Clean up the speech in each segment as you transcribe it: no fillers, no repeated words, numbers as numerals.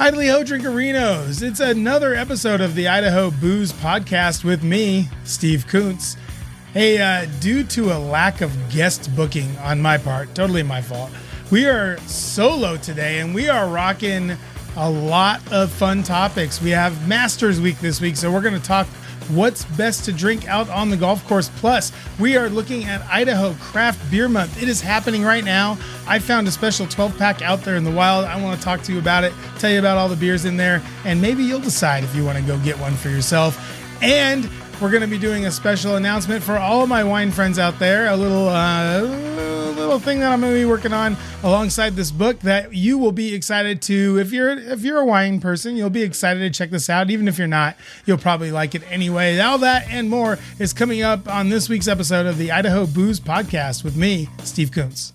Idaho Drinkerinos, it's another episode of the Idaho Booze Podcast with me, Steve Kuntz. Hey, due to a lack of guest booking on my part, totally my fault, we are solo today and we are rocking a lot of fun topics. We have Masters Week this week, so we're going to talk what's best to drink out on the golf course. Plus, we are looking at Idaho Craft Beer Month. It is happening right now. I found a special 12-pack out there in the wild. I want to talk to you about it, tell you about all the beers in there, and maybe you'll decide if you want to go get one for yourself. And we're going to be doing a special announcement for all of my wine friends out there, a little thing that I'm going to be working on alongside this book that you will be excited to. If you're a wine person, you'll be excited to check this out. Even if you're not, you'll probably like it anyway. All that and more is coming up on this week's episode of the Idaho Booze Podcast with me, Steve Kuntz.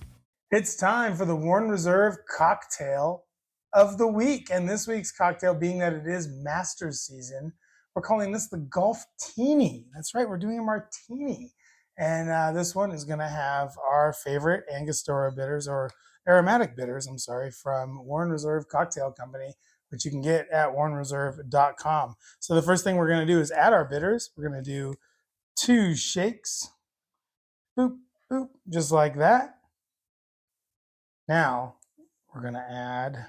It's time for the Warren Reserve cocktail of the week. And this week's cocktail, being that it is Masters season, we're calling this the Golf Teeny. That's right, we're doing a martini. And this one is going to have our favorite Angostura bitters, or aromatic bitters, from Warren Reserve Cocktail Company, which you can get at warrenreserve.com. So the first thing we're going to do is add our bitters. We're going to do 2 shakes. Boop, boop, just like that. Now we're going to add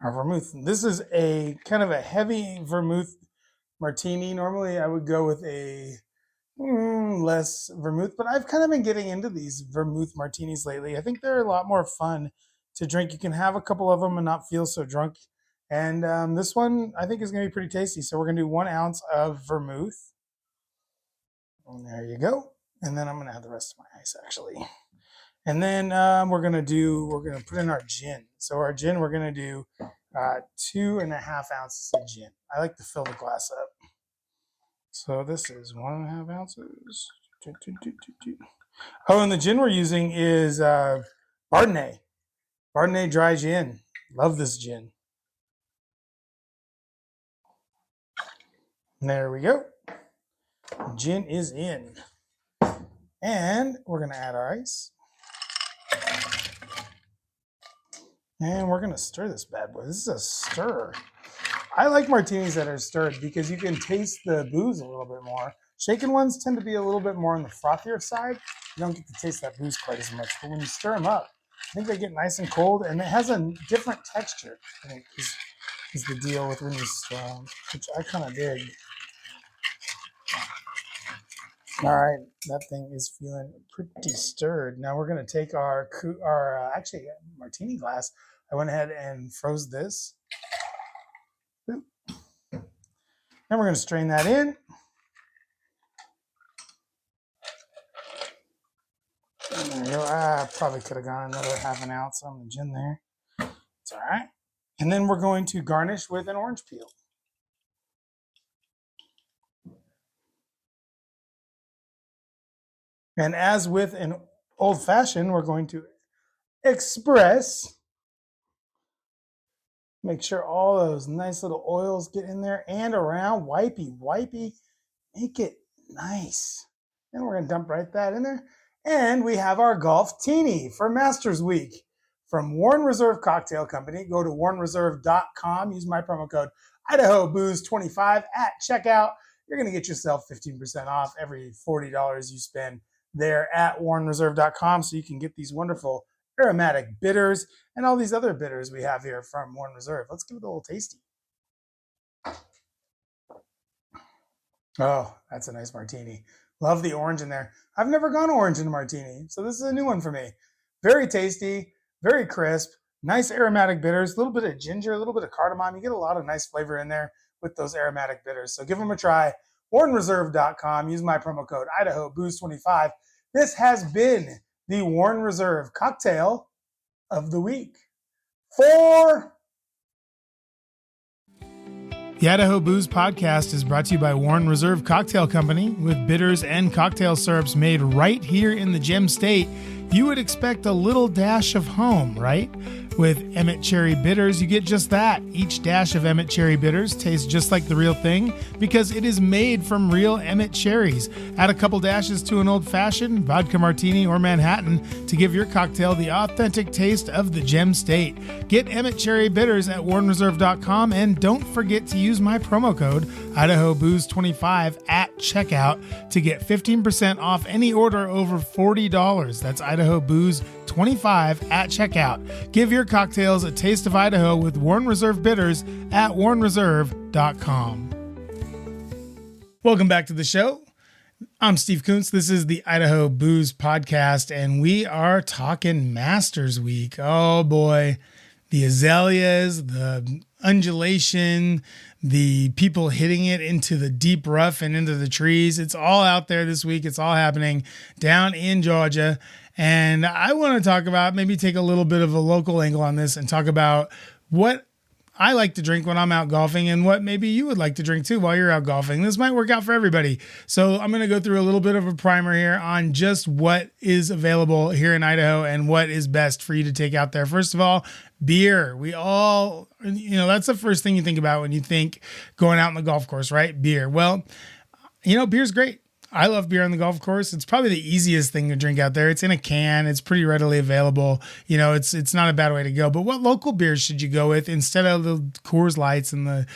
our vermouth. This is a kind of a heavy vermouth martini. Normally I would go with a less vermouth, but I've kind of been getting into these vermouth martinis lately. I think they're a lot more fun to drink. You can have a couple of them and not feel so drunk. And this one I think is going to be pretty tasty. So we're going to do 1 ounce of vermouth. And there you go. And then I'm going to add the rest of my ice actually. And then we're going to put in our gin. So our gin, we're going to do 2.5 ounces of gin. I like to fill the glass up. So this is 1.5 ounces. Oh, and the gin we're using is Bardenay dry gin. Love this gin. And there we go. Gin is in. And we're going to add our ice. And we're going to stir this bad boy. This is a stir. I like martinis that are stirred because you can taste the booze a little bit more. Shaken ones tend to be a little bit more on the frothier side. You don't get to taste that booze quite as much. But when you stir them up, I think they get nice and cold. And it has a different texture, I think, is the deal with when you stir them, which I kind of dig. All right, that thing is feeling pretty stirred. Now we're going to take our martini glass. I went ahead and froze this. Then we're going to strain that in. And there you go. I probably could have gone another 0.5 ounce on the gin there. It's all right. And then we're going to garnish with an orange peel. And as with an old fashioned, we're going to express. Make sure all those nice little oils get in there and around. Wipey. Make it nice. And we're going to dump right that in there. And we have our Golf Teeny for Masters Week from Warren Reserve Cocktail Company. Go to warrenreserve.com. Use my promo code Idaho Booze 25 at checkout. You're going to get yourself 15% off every $40 you spend there at warrenreserve.com. So you can get these wonderful aromatic bitters and all these other bitters we have here from Warren Reserve. Let's give it a little tasty. Oh, that's a nice martini. Love the orange in there. I've never gone orange in a martini, so this is a new one for me. Very tasty, very crisp, nice aromatic bitters, a little bit of ginger, a little bit of cardamom. You get a lot of nice flavor in there with those aromatic bitters. So give them a try. warrenreserve.com. Use my promo code Idaho Booze 25. This has been the Warren Reserve Cocktail of the Week. The Idaho Booze Podcast is brought to you by Warren Reserve Cocktail Company, with bitters and cocktail syrups made right here in the Gem State. you would expect a little dash of home, right? With Emmett Cherry Bitters, you get just that. Each dash of Emmett Cherry Bitters tastes just like the real thing because it is made from real Emmett cherries. Add a couple dashes to an old-fashioned, vodka martini, or Manhattan to give your cocktail the authentic taste of the Gem State. Get Emmett Cherry Bitters at warrenreserve.com, and don't forget to use my promo code Idaho Booze 25 at checkout to get 15% off any order over $40. That's Idaho Booze 25 at checkout. Give your cocktails a taste of Idaho with Warren Reserve Bitters at warrenreserve.com. Welcome back to the show. I'm Steve Kuntz. This is the Idaho Booze Podcast, and we are talking Masters Week. Oh boy, the azaleas, the undulation, the people hitting it into the deep rough and into the trees. It's all out there this week. It's all happening down in Georgia. And I want to talk about, maybe take a little bit of a local angle on this and talk about what I like to drink when I'm out golfing and what maybe you would like to drink too while you're out golfing. This might work out for everybody. So I'm going to go through a little bit of a primer here on just what is available here in Idaho and what is best for you to take out there. First of all, beer. We all, that's the first thing you think about when you think going out on the golf course, right? Beer. Well, beer's great. I love beer on the golf course. It's probably the easiest thing to drink out there. It's in a can. It's pretty readily available. It's not a bad way to go. But what local beers should you go with instead of the Coors Lights and the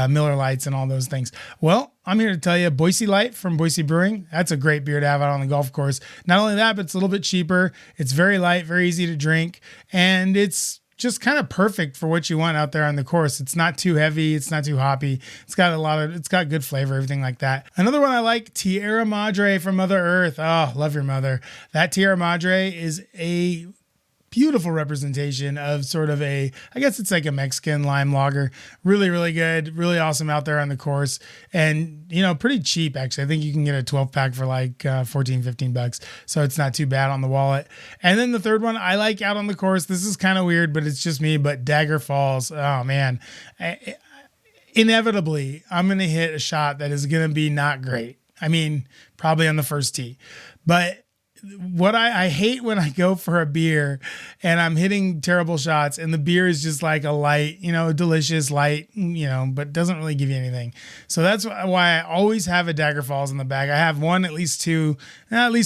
Miller Lights and all those things? Well, I'm here to tell you Boise Light from Boise Brewing. That's a great beer to have out on the golf course. Not only that, but it's a little bit cheaper. It's very light, very easy to drink, and it's just kind of perfect for what you want out there on the course. It's not too heavy. It's not too hoppy. It's got good flavor, everything like that. Another one I like, Tierra Madre from Mother Earth. Oh, love your mother. That Tierra Madre is a beautiful representation of sort of I guess it's like a Mexican lime lager. Really, really good. Really awesome out there on the course. And, pretty cheap, actually. I think you can get a 12 pack for like $14-15. So it's not too bad on the wallet. And then the third one I like out on the course. This is kind of weird, but it's just me. But Dagger Falls. Oh, man. Inevitably, I'm going to hit a shot that is going to be not great. I mean, probably on the first tee. But what I hate when I go for a beer and I'm hitting terrible shots and the beer is just like a light, delicious light, but doesn't really give you anything. So that's why I always have a Dagger Falls in the bag. I have one, at least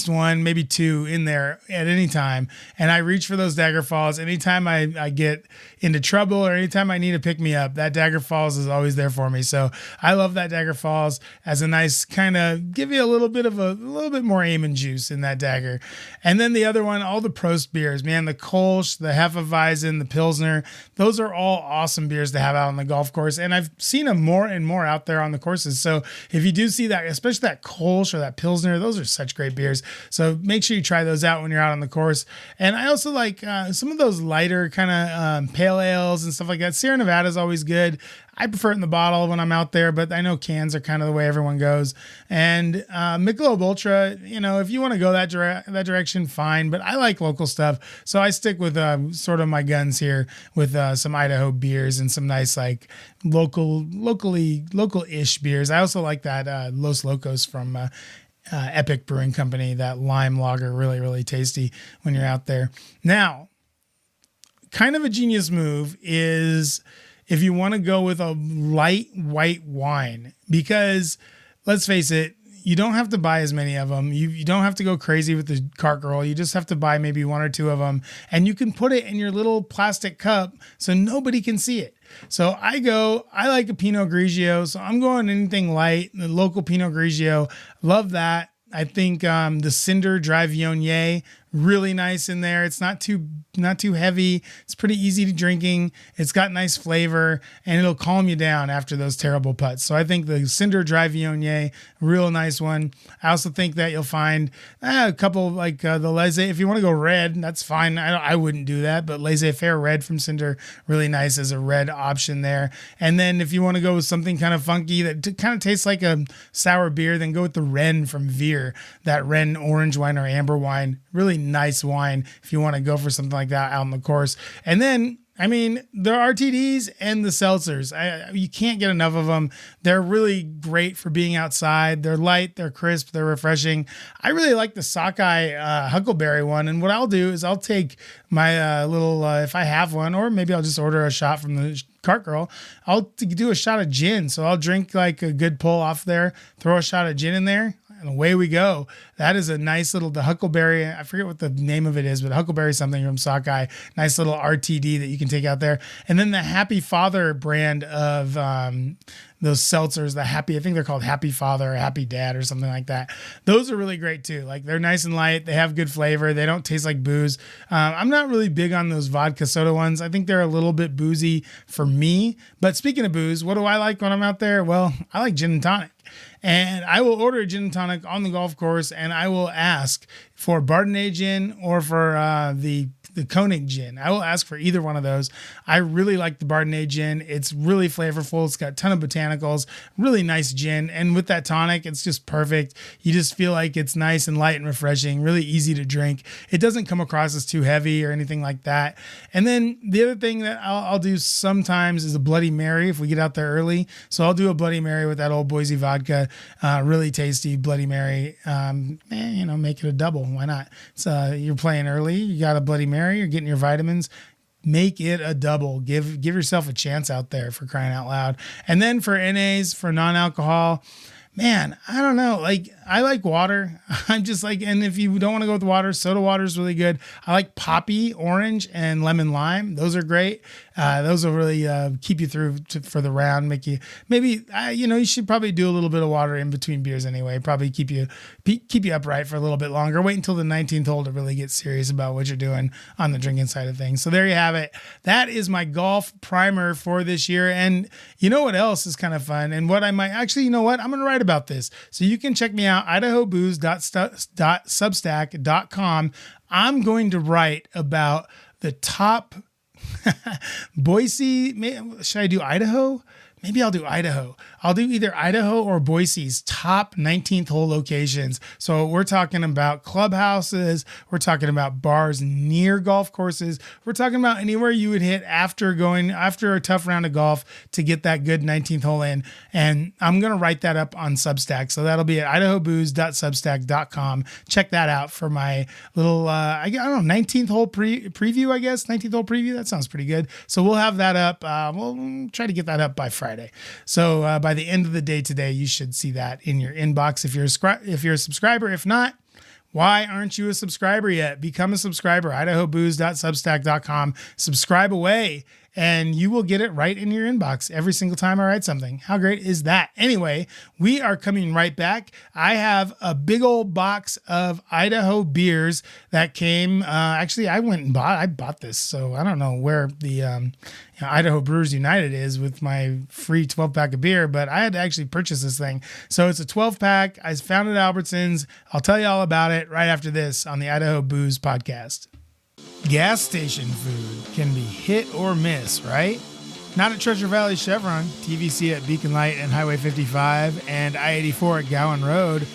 one, maybe two in there at any time. And I reach for those Dagger Falls anytime I get into trouble or anytime I need to pick me up. That Dagger Falls is always there for me. So I love that Dagger Falls as a nice kind of give you a little bit more aim and juice in that dagger. And then the other one, all the Prost beers, man, the Kolsch, the Hefeweizen, the Pilsner, those are all awesome beers to have out on the golf course. And I've seen them more and more out there on the courses. So if you do see that, especially that Kolsch or that Pilsner, those are such great beers. So make sure you try those out when you're out on the course. And I also like some of those lighter kind of pale ales and stuff like that. Sierra Nevada is always good. I prefer it in the bottle when I'm out there, but I know cans are kind of the way everyone goes. And Michelob Ultra, if you want to go that direction, fine. But I like local stuff, so I stick with sort of my guns here with some Idaho beers and some nice like local-ish beers. I also like that Los Locos from Epic Brewing Company, that lime lager, really, really tasty when you're out there. Now, kind of a genius move is if you want to go with a light white wine, because let's face it, you don't have to buy as many of them. You don't have to go crazy with the cart girl. You just have to buy maybe one or two of them, and you can put it in your little plastic cup so nobody can see it. So I like a Pinot Grigio, so I'm going anything light, the local Pinot Grigio. Love that. I think the Cinder Dry Viognier, really nice in there. It's not too heavy. It's pretty easy to drinking. It's got nice flavor, and it'll calm you down after those terrible putts. So I think the Cinder Dry Viognier, real nice one. I also think that you'll find a couple like the Laissez. If you want to go red, that's fine. I wouldn't do that, but Laissez-Faire Red from Cinder, really nice as a red option there. And then if you want to go with something kind of funky that kind of tastes like a sour beer, then go with the Ren from Veer, that Ren orange wine or amber wine. Really nice wine if you want to go for something like that out on the course. And then I mean, the RTDs and the seltzers, you can't get enough of them. They're really great for being outside. They're light, they're crisp, they're refreshing. I really like the Sockeye Huckleberry one. And what I'll do is I'll take my little, if I have one, or maybe I'll just order a shot from the cart girl. I'll do a shot of gin. So I'll drink like a good pull off there, throw a shot of gin in there, and away we go. That is a nice little, the Huckleberry, I forget what the name of it is, but Huckleberry something from Sockeye. Nice little RTD that you can take out there. And then the Happy Father brand of those seltzers, I think they're called Happy Father or Happy Dad or something like that. Those are really great too. Like they're nice and light. They have good flavor. They don't taste like booze. I'm not really big on those vodka soda ones. I think they're a little bit boozy for me. But speaking of booze, what do I like when I'm out there? Well, I like gin and tonic. And I will order a gin and tonic on the golf course, and I will ask for Bardenay gin or for the Koenig gin. I will ask for either one of those. I really like the Bardenay gin. It's really flavorful. It's got a ton of botanicals, really nice gin. And with that tonic, it's just perfect. You just feel like it's nice and light and refreshing, really easy to drink. It doesn't come across as too heavy or anything like that. And then the other thing that I'll do sometimes is a Bloody Mary if we get out there early. So I'll do a Bloody Mary with that old Boise vodka. Really tasty Bloody Mary. Make it a double. Why not? So you're playing early. You got a Bloody Mary. You're getting your vitamins. Make it a double. Give yourself a chance out there, for crying out loud. And then for NAs, for non-alcohol, man, I don't know. Like, I like water. I'm just like, and if you don't want to go with water, soda water is really good. I like poppy, orange, and lemon lime. Those are great. Those will really keep you through for the round. Make you maybe you should probably do a little bit of water in between beers anyway. Probably keep you upright for a little bit longer. Wait until the 19th hole to really get serious about what you're doing on the drinking side of things. So there you have it. That is my golf primer for this year. And you know what else is kind of fun? And what I might actually, you know what? I'm going to write about this. So you can check me out, idahobooze.substack.com. I'm going to write about the top Boise. Should I do Idaho? Maybe I'll do Idaho. I'll do either Idaho or Boise's top 19th hole locations. So we're talking about clubhouses. We're talking about bars near golf courses. We're talking about anywhere you would hit after a tough round of golf to get that good 19th hole in. And I'm going to write that up on Substack. So that'll be at idahobooze.substack.com. Check that out for my little, 19th hole preview, I guess. 19th hole preview. That sounds pretty good. So we'll have that up. We'll try to get that up by Friday. So by the end of the day today, you should see that in your inbox if you're a subscriber. If not, why aren't you a subscriber yet? Become a subscriber. idahobooze.substack.com. Subscribe away, and you will get it right in your inbox every single time I write something. How great is that? Anyway, we are coming right back. I have a big old box of Idaho beers that came. Actually, I bought this, so I don't know where the Idaho Brewers United is with my free 12-pack of beer, but I had to actually purchase this thing. So it's a 12-pack. I found it at Albertsons. I'll tell you all about it right after this on the Idaho Booze Podcast. Gas station food can be hit or miss, right? Not at Treasure Valley Chevron, TVC at Beacon Light and Highway 55, and I-84 at Gowan Road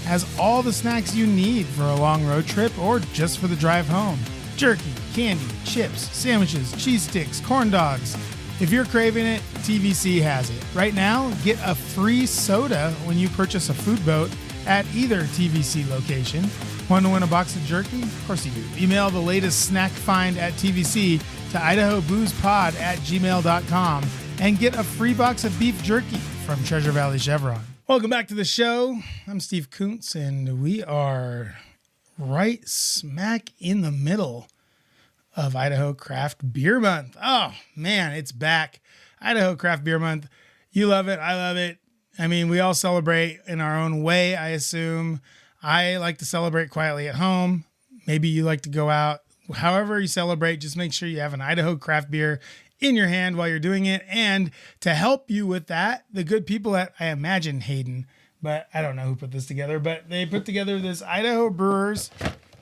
has all the snacks you need for a long road trip or just for the drive home. Jerky, candy, chips, sandwiches, cheese sticks, corn dogs. If you're craving it, TVC has it. Right now, get a free soda when you purchase a food boat at either TVC location. Want to win a box of jerky? Of course you do. Email the latest snack find at TVC to idahoboozepod@gmail.com and get a free box of beef jerky from Treasure Valley Chevron. Welcome back to the show. I'm Steve Kuntz, and we are right smack in the middle of Idaho Craft Beer Month. Oh, man, it's back. Idaho Craft Beer Month. You love it. I love it. I mean, we all celebrate in our own way, I assume. I like to celebrate quietly at home. Maybe you like to go out. However you celebrate, just make sure you have an Idaho craft beer in your hand while you're doing it. And to help you with that, the good people at, I imagine Hayden, but I don't know who put this together, but they put together this Idaho Brewers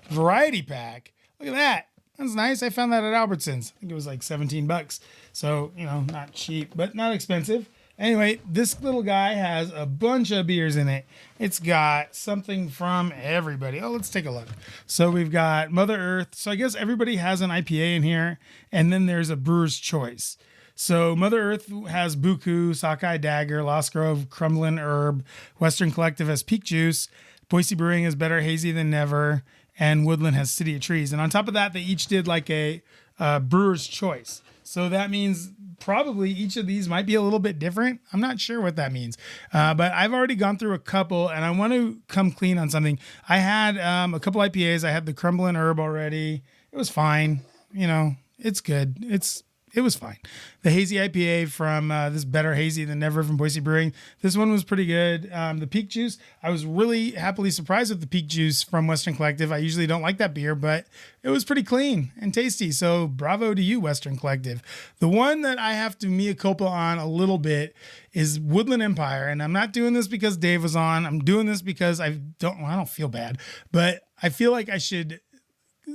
variety pack. Look at that. That's nice. I found that at Albertsons. I think it was like $17. So, not cheap, but not expensive. Anyway, this little guy has a bunch of beers in it. It's got something from everybody. Oh, let's take a look. So we've got Mother Earth. So I guess everybody has an IPA in here. And then there's a brewer's choice. So Mother Earth has Buku, Sockeye Dagger, Lost Grove, Crumbling Herb. Western Collective has Peak Juice. Boise Brewing has Better Hazy Than Never. And Woodland has City of Trees. And on top of that, they each did like a brewer's choice. So that means probably each of these might be a little bit different. I'm not sure what that means. But I've already gone through a couple and I want to come clean on something. I had a couple IPAs. I had the Crumbling Herb already. It was fine. You know, it's good. It was fine. The hazy IPA from this Better Hazy Than Never from Boise Brewing. This one was pretty good. The Peak Juice, I was really happily surprised with the Peak Juice from Western Collective. I usually don't like that beer, but it was pretty clean and tasty. So bravo to you, Western Collective. The one that I have to mea culpa on a little bit is Woodland Empire. And I'm not doing this because Dave was on. I'm doing this because I don't feel bad, but I feel like I should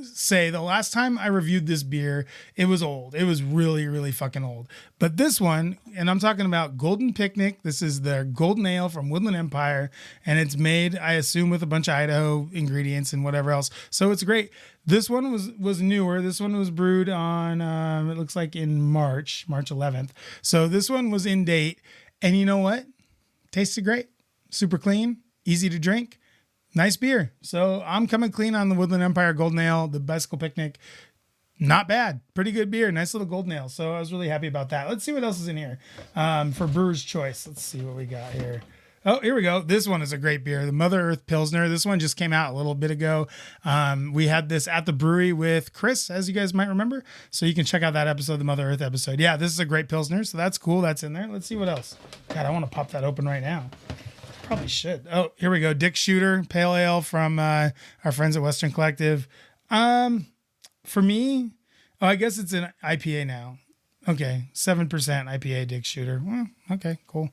say the last time I reviewed this beer, it was old. It was really, really fucking old. But this one, and I'm talking about Golden Picnic. This is their golden ale from Woodland Empire. And it's made, I assume, with a bunch of Idaho ingredients and whatever else. So it's great. This one was newer. This one was brewed on, it looks like in March 11th. So this one was in date. And you know what? Tasted great. Super clean. Easy to drink. Nice beer. So I'm coming clean on the Woodland Empire Golden Ale, the Bicycle Picnic. Not bad. Pretty good beer. Nice little golden ale. So I was really happy about that. Let's see what else is in here for Brewer's Choice. Let's see what we got here. Oh, here we go. This one is a great beer. The Mother Earth Pilsner. This one just came out a little bit ago. We had this at the brewery with Chris, as you guys might remember. So you can check out that episode, the Mother Earth episode. Yeah, this is a great Pilsner. So that's cool. That's in there. Let's see what else. God, I want to pop that open right now. Probably should. Oh, here we go. Dick Shooter Pale Ale from our friends at Western Collective. For me, I guess it's an IPA now. Okay, 7% IPA Dick Shooter. Well, okay, cool.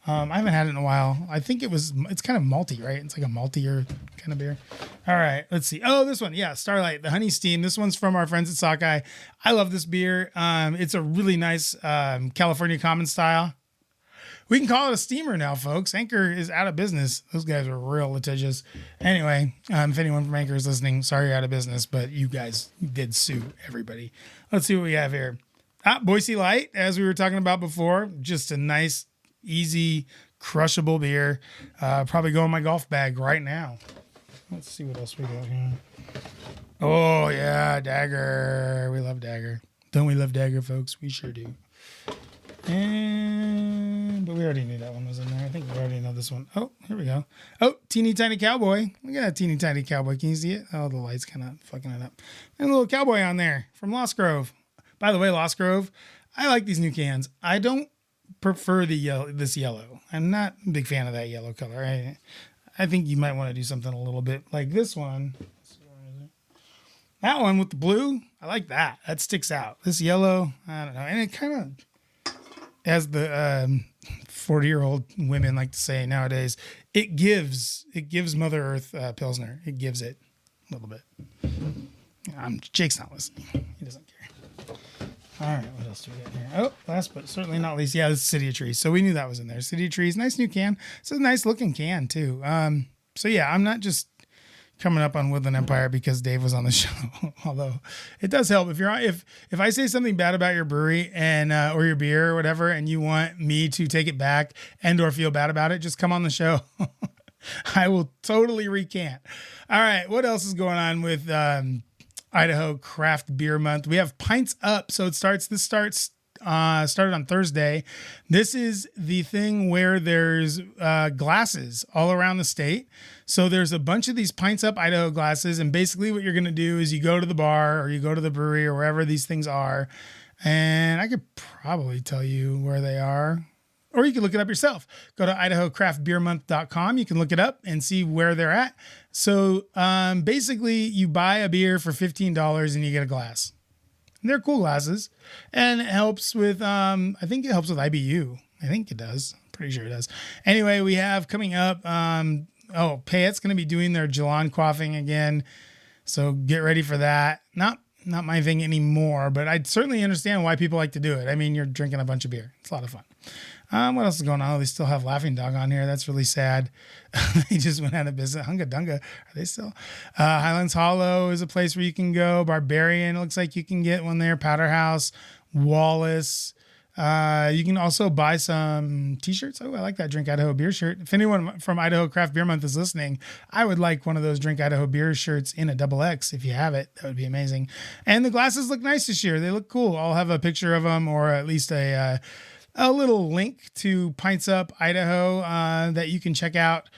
I haven't had it in a while. I think it's kind of malty, right? It's like a maltier kind of beer. All right, let's see. Oh, this one. Yeah, Starlight, the Honey Steam. This one's from our friends at Sockeye. I love this beer. It's a really nice California common style. We can call it a steamer now, folks. Anchor is out of business. Those guys are real litigious. Anyway, if anyone from Anchor is listening, sorry you're out of business, but you guys did sue everybody. Let's see what we have here. Boise Light, as we were talking about before, just a nice, easy, crushable beer. Probably go in my golf bag right now. Let's see what else we got here. Oh, yeah, Dagger. We love Dagger. Don't we love Dagger, folks? We sure do. But we already knew that one was in there. I think we already know this one. Oh, here we go. Oh, Teeny Tiny Cowboy. Look at that Teeny Tiny Cowboy. Can you see it? Oh, the light's kind of fucking it up. And a little cowboy on there from Lost Grove. By the way, Lost Grove, I like these new cans. I don't prefer this yellow. I'm not a big fan of that yellow color. I think you might want to do something a little bit like this one. That one with the blue, I like that. That sticks out. This yellow, I don't know. And it kind of, as the 40-year-old women like to say nowadays, it gives Mother Earth Pilsner. It gives it a little bit. Jake's not listening. He doesn't care. All right, what else do we got here? Oh, last but certainly not least, this is City of Trees. So we knew that was in there. City of Trees, nice new can. It's a nice looking can too. So yeah, I'm not just coming up on Woodland Empire because Dave was on the show. Although it does help if I say something bad about your brewery and or your beer or whatever, and you want me to take it back and or feel bad about it, just come on the show. I will totally recant. All right, what else is going on with Idaho Craft Beer Month? We have Pints Up. So started on Thursday. This is the thing where there's glasses all around the state. So there's a bunch of these Pints Up Idaho glasses. And basically what you're going to do is you go to the bar or you go to the brewery or wherever these things are. And I could probably tell you where they are. Or you can look it up yourself. Go to IdahoCraftBeerMonth.com. You can look it up and see where they're at. So basically you buy a beer for $15 and you get a glass. They're cool glasses, and it helps with, I think it helps with IBU. I think it does. I'm pretty sure it does. Anyway, we have coming up, Payette's going to be doing their Geelong quaffing again. So get ready for that. Not not my thing anymore, but I certainly understand why people like to do it. I mean, you're drinking a bunch of beer. It's a lot of fun. What else is going on? Oh, they still have Laughing Dog on here. That's really sad. They just went out of business. Hunga Dunga, are they still? Highlands Hollow is a place where you can go. Barbarian, it looks like you can get one there. Powder House, Wallace. You can also buy some t-shirts. Oh, I like that Drink Idaho beer shirt. If anyone from Idaho Craft Beer Month is listening, I would like one of those Drink Idaho beer shirts in a XX. If you have it, that would be amazing. And the glasses look nice this year. They look cool. I'll have a picture of them, or at least a little link to Pints Up Idaho that you can check out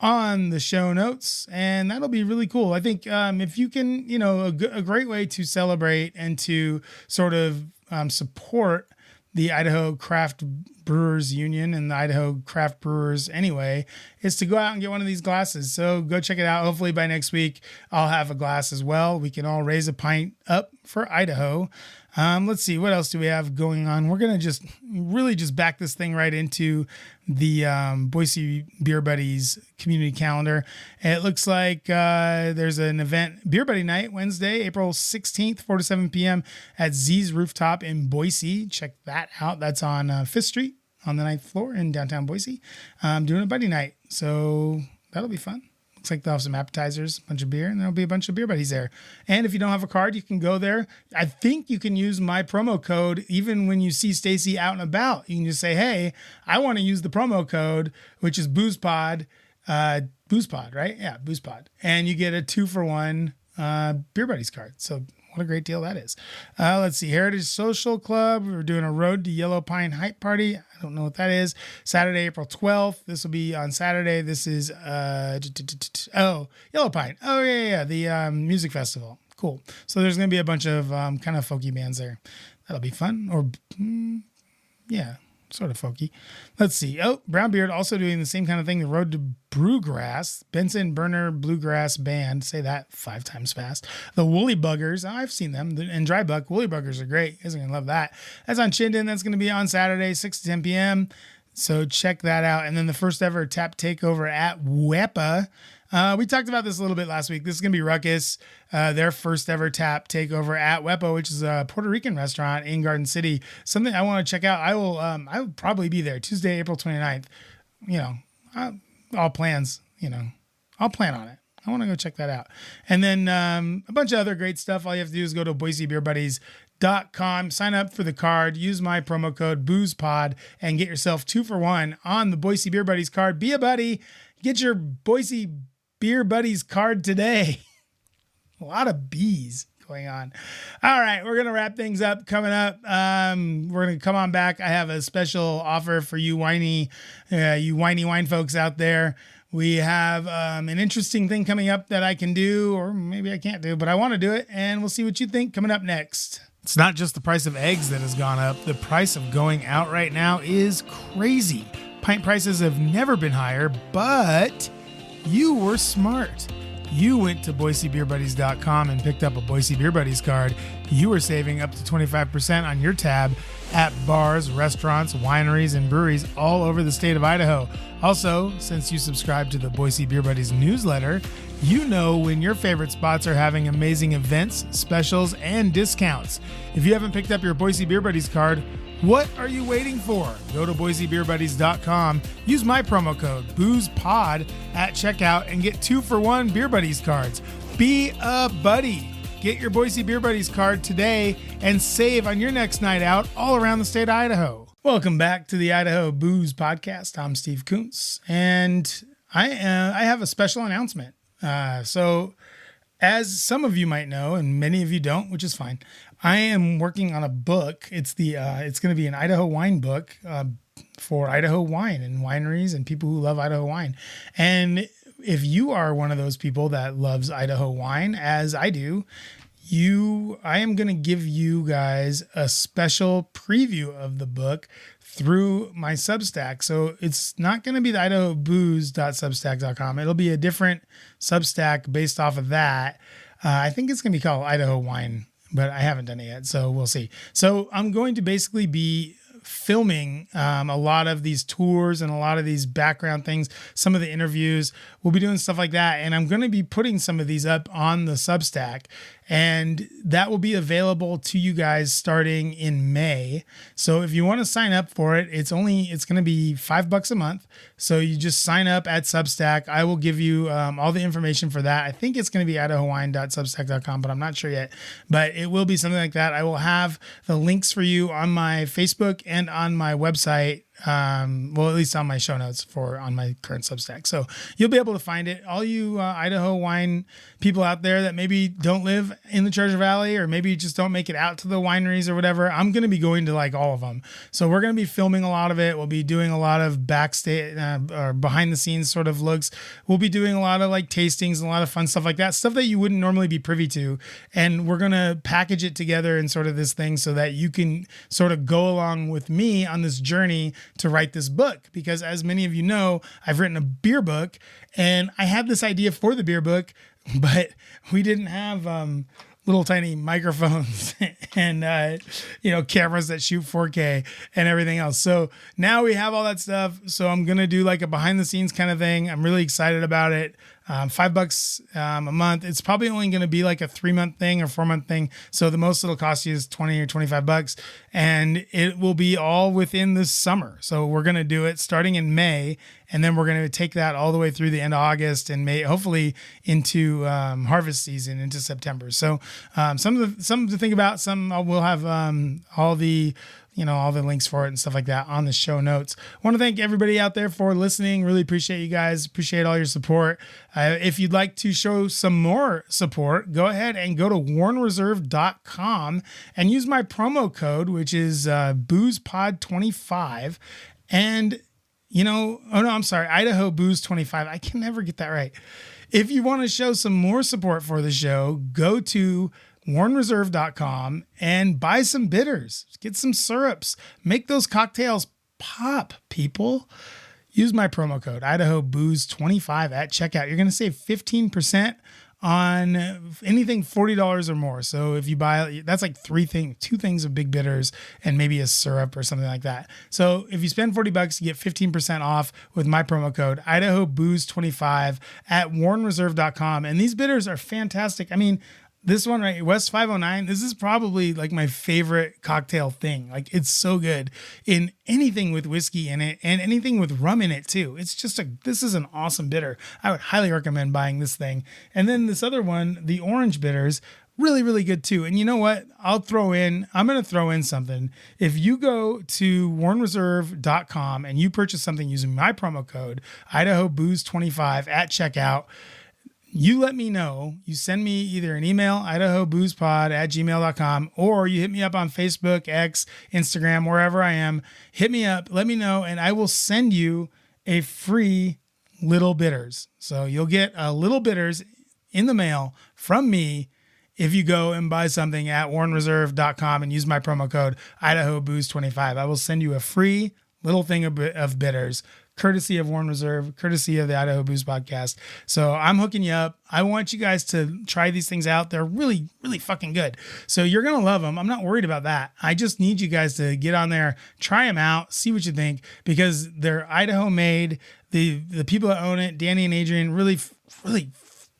on the show notes, and that'll be really cool. I think if you can, a great way to celebrate and to sort of support the Idaho Craft Brewers Union and the Idaho Craft Brewers anyway, is to go out and get one of these glasses. So go check it out. Hopefully by next week, I'll have a glass as well. We can all raise a pint up for Idaho. Let's see, what else do we have going on? We're going to really back this thing right into the Boise Beer Buddies community calendar. It looks like there's an event, Beer Buddy Night, Wednesday, April 16th, 4 to 7 p.m. at Z's Rooftop in Boise. Check that out. That's on 5th Street on the 9th floor in downtown Boise. Doing a buddy night, so that'll be fun. Looks like they'll have some appetizers, a bunch of beer, and there'll be a bunch of beer buddies there. And if you don't have a card, you can go there. I think you can use my promo code even when you see Stacy out and about. You can just say, hey, I want to use the promo code, which is BoozePod. BoozePod, right? Yeah, BoozePod. And you get a 2-for-1 Beer Buddies card. So what a great deal that is. Let's see. Heritage Social Club. We're doing a Road to Yellow Pine Hype Party. I don't know what that is. Saturday, April 12th. This will be on Saturday. This is, Yellow Pine. Oh, yeah. The music festival. Cool. So there's going to be a bunch of kind of folky bands there. That'll be fun. Or, yeah, sort of folky. Let's see. Oh, Brownbeard also doing the same kind of thing. The Road to Brewgrass, Benson Burner Bluegrass Band. Say that 5 times fast. The Woolly Buggers. Oh, I've seen them. And Dry Buck. Woolly Buggers are great. You guys are going to love that. That's on Chinden. That's going to be on Saturday, 6 to 10 p.m. So check that out. And then the first ever tap takeover at WEPA. We talked about this a little bit last week. This is going to be Ruckus, their first ever tap takeover at WEPA, which is a Puerto Rican restaurant in Garden City. Something I want to check out. I will probably be there Tuesday, April 29th. All plans, I'll plan on it. I want to go check that out. And then a bunch of other great stuff. All you have to do is go to BoiseBeerBuddies.com, sign up for the card, use my promo code BoozePod, and get yourself 2-for-1 on the Boise Beer Buddies card. Be a buddy. Get your Boise Beer Buddies card today. A lot of B's going on. All right, we're going to wrap things up. Coming up, we're going to come on back. I have a special offer for you whiny wine folks out there. We have an interesting thing coming up that I can do, or maybe I can't do, but I want to do it, and we'll see what you think coming up next. It's not just the price of eggs that has gone up. The price of going out right now is crazy. Pint prices have never been higher, but you were smart. You went to BoiseBeerBuddies.com and picked up a Boise Beer Buddies card. You were saving up to 25% on your tab at bars, restaurants, wineries, and breweries all over the state of Idaho. Also, since you subscribe to the Boise Beer Buddies newsletter, you know when your favorite spots are having amazing events, specials, and discounts. If you haven't picked up your Boise Beer Buddies card, what are you waiting for? Go to BoiseBeerBuddies.com, use my promo code BoozePod at checkout, and get 2-for-1 Beer Buddies cards. Be a buddy. Get your Boise Beer Buddies card today and save on your next night out all around the state of Idaho. Welcome back to the Idaho Booze Podcast. I'm Steve Kuntz, and I have a special announcement. So as some of you might know, and many of you don't, which is fine, I am working on a book. It's going to be an Idaho wine book for Idaho wine and wineries and people who love Idaho wine. And if you are one of those people that loves Idaho wine, as I do, I am going to give you guys a special preview of the book through my Substack. So it's not going to be the IdahoBooze.substack.com. It'll be a different Substack based off of that. I think it's going to be called Idaho Wine, but I haven't done it yet, so we'll see. So I'm going to basically be filming a lot of these tours and a lot of these background things, some of the interviews. We'll be doing stuff like that, and I'm going to be putting some of these up on the Substack. And that will be available to you guys starting in May. So if you want to sign up for it, it's going to be $5 a month. So you just sign up at Substack. I will give you all the information for that. I think it's going to be idahowine.substack.com, but I'm not sure yet. But it will be something like that. I will have the links for you on my Facebook and on my website. Well, at least on my show notes on my current Substack. So you'll be able to find it. All you Idaho wine people out there that maybe don't live in the Treasure Valley, or maybe just don't make it out to the wineries or whatever, I'm going to be going to like all of them. So we're going to be filming a lot of it. We'll be doing a lot of backstage or behind the scenes sort of looks. We'll be doing a lot of like tastings and a lot of fun stuff like that, stuff that you wouldn't normally be privy to. And we're going to package it together in sort of this thing so that you can sort of go along with me on this journey to write this book. Because as many of you know, I've written a beer book, and I had this idea for the beer book, but we didn't have little tiny microphones and cameras that shoot 4K and everything else. So now we have all that stuff. So I'm gonna do like a behind the scenes kind of thing. I'm really excited about it. $5 a month. It's probably only going to be like a 3-month thing or 4-month thing. So the most it'll cost you is $20 or $25, and it will be all within this summer. So we're going to do it starting in May, and then we're going to take that all the way through the end of August and May, hopefully into harvest season, into September. So some to think about. We'll have all the links for it and stuff like that on the show notes. I want to thank everybody out there for listening. Really appreciate you guys. Appreciate all your support. If you'd like to show some more support, go ahead and go to warrenreserve.com and use my promo code, which is BoozePod25. And, Idaho Booze 25. I can never get that right. If you want to show some more support for the show, go to warrenreserve.com and buy some bitters, get some syrups, make those cocktails pop, people. Use my promo code Idaho Booze 25 at checkout. You're going to save 15% on anything $40 or more. So if you buy, that's like two things of big bitters and maybe a syrup or something like that. So if you spend $40, you get 15% off with my promo code Idaho Booze 25 at warrenreserve.com. And these bitters are fantastic. I mean, this one right here, West 509, this is probably like my favorite cocktail thing. Like, it's so good in anything with whiskey in it and anything with rum in it too. It's just this is an awesome bitter. I would highly recommend buying this thing. And then this other one, the orange bitters, really, really good too. And you know what? I'm going to throw in something. If you go to warrenreserve.com and you purchase something using my promo code, Idaho Booze 25 at checkout, you let me know. You send me either an email, idahoboozepod@gmail.com, or you hit me up on Facebook, X, Instagram, wherever I am. Hit me up, let me know, and I will send you a free Little Bitters. So you'll get a Little Bitters in the mail from me if you go and buy something at warrenreserve.com and use my promo code IdahoBooze25. I will send you a free little thing of bitters, courtesy of Warren Reserve, courtesy of the Idaho Booze Podcast. So I'm hooking you up. I want you guys to try these things out. They're really, really fucking good. So you're going to love them. I'm not worried about that. I just need you guys to get on there, try them out, see what you think, because they're Idaho made. The people that own it, Danny and Adrian, really, really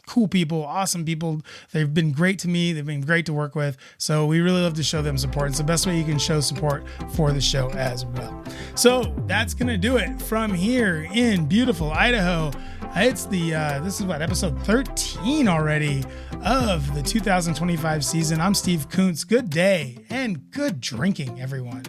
cool people, awesome people. They've been great to me. They've been great to work with. So we really love to show them support. It's the best way you can show support for the show as well. So that's going to do it from here in beautiful Idaho. It's this is episode 13 already of the 2025 season. I'm Steve Kuntz. Good day and good drinking, everyone.